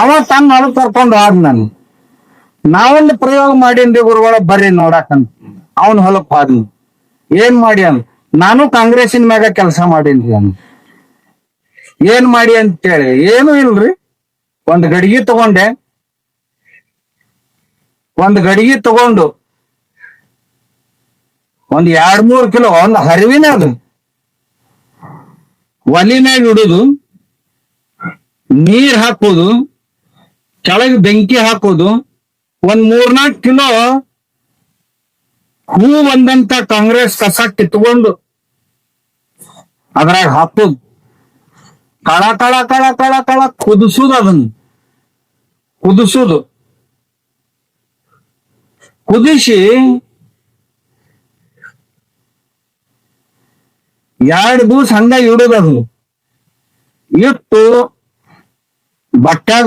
ಅವ ತನ್ನ ಹೊಲಕ್ ಕರ್ಕೊಂಡು ಹೋದ್ ನಾನು. ನಾವೊಂದು ಪ್ರಯೋಗ ಮಾಡೀನ್ರಿ ಗುರುಗಳ ಬರ್ರಿ ನೋಡಾಕಂತ. ಅವನ್ ಹೊಲಕ್ ಹೋದ್ನಿ. ಏನ್ ಮಾಡಿ ಅನ್, ನಾನು ಕಾಂಗ್ರೆಸ್ಸಿನ ಮ್ಯಾಗ ಕೆಲಸ ಮಾಡೀನ್ರಿ ಅನ್. ಏನ್ ಮಾಡಿ ಅಂತೇಳಿ, ಏನು ಇಲ್ರಿ, ಒಂದ್ ಗಡಿಗೆ ತಗೊಂಡೆ. ಒಂದ್ ಗಡಿಗೆ ತಗೊಂಡು ಒಂದ್ 2-3 ಕಿಲೋ ಒಂದು ಹರಿವಿನ ಅದು ಒಲಿನಾಗ ಇಡುದು, ನೀರ್ ಹಾಕೋದು, ಕೆಳಗೆ ಬೆಂಕಿ ಹಾಕೋದು, ಒಂದ್ 3-4 ಕಿಲೋ ಹೂ ಬಂದಂತ ಕಾಂಗ್ರೆಸ್ ಕಸ ಕಿತ್ಕೊಂಡು ಅದ್ರಾಗ ಹಾಕೋದು, ಕಳ ಕಳ ಕಳ ಕಳ ಕಳ ಕುದಿಸುದು, ಅದನ್ನ ಕುದಿಸುದು. ಕುದಿಸಿ 2 ದಿವಸ ಹಂಗ ಇಡುದು. ಅದು ಇಟ್ಟು ಬಟ್ಟ್ಯಾಗ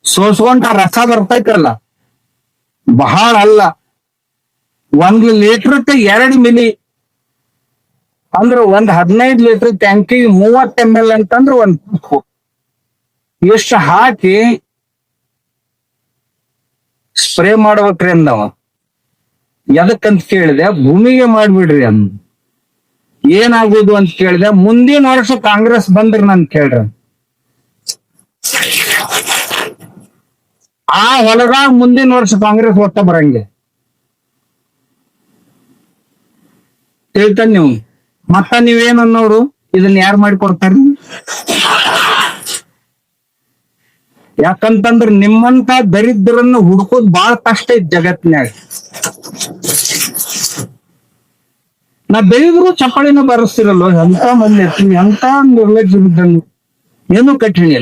ಸೋಸ್ಕೊಂಡ ರಸ ಬರ್ತೈತಲ್ಲ, ಬಹಳ ಅಲ್ಲ, 1 ಲೀಟರ್ಕ್ಕೆ 2 ಮಿಲಿ ಅಂದ್ರೆ ಒಂದ್ 15 ಲೀಟರ್ ಟ್ಯಾಂಕಿಗೆ 30 ml ಅಂತಂದ್ರೆ ಒಂದ್ ಎಷ್ಟು ಹಾಕಿ ಸ್ಪ್ರೇ ಮಾಡ್ಬೇಕ್ರಿ ಅಂದವ. ಎದಕ್ಕಂತ ಕೇಳಿದೆ, ಭೂಮಿಗೆ ಮಾಡ್ಬಿಡ್ರಿ ಅಂದ. ಏನಾಗುದು ಅಂತ ಕೇಳಿದೆ, ಮುಂದಿನ ವರ್ಷ ಕಾಂಗ್ರೆಸ್ ಬಂದ್ರಿ ನನ್ ಕೇಳ್ರಿ. ಆ ಹೊಲದಾಗ ಮುಂದಿನ ವರ್ಷ ಕಾಂಗ್ರೆಸ್ ಒಟ್ಟ ಬರಂಗೆ ಹೇಳ್ತಾನೆ ನೀವು. ಮತ್ತ ನೀವೇನ್ ಅನ್ನೋರು, ಇದನ್ನ ಯಾರು ಮಾಡಿಕೊಡ್ತಾರ? ಯಾಕಂತಂದ್ರ ನಿಮ್ಮಂತ ದರಿದ್ರನ್ನ ಹುಡ್ಕೋದ್ ಬಾಳ ಕಷ್ಟ ಐತ್ ಜಗತ್ನ್ಯಾಗ. ನಾ ಬೆಳೆದ್ರು ಚಪ್ಪಾಳಿನ ಬರೆಸ್ತಿರಲ್ವ, ಎಂತ ಮಂದಿ ಇರ್ತೀವಿ, ಎಂತ ನಿರ್ಲಕ್ಷ್ಯ, ಏನು ಕಠಿಣ ಇಲ್ಲ.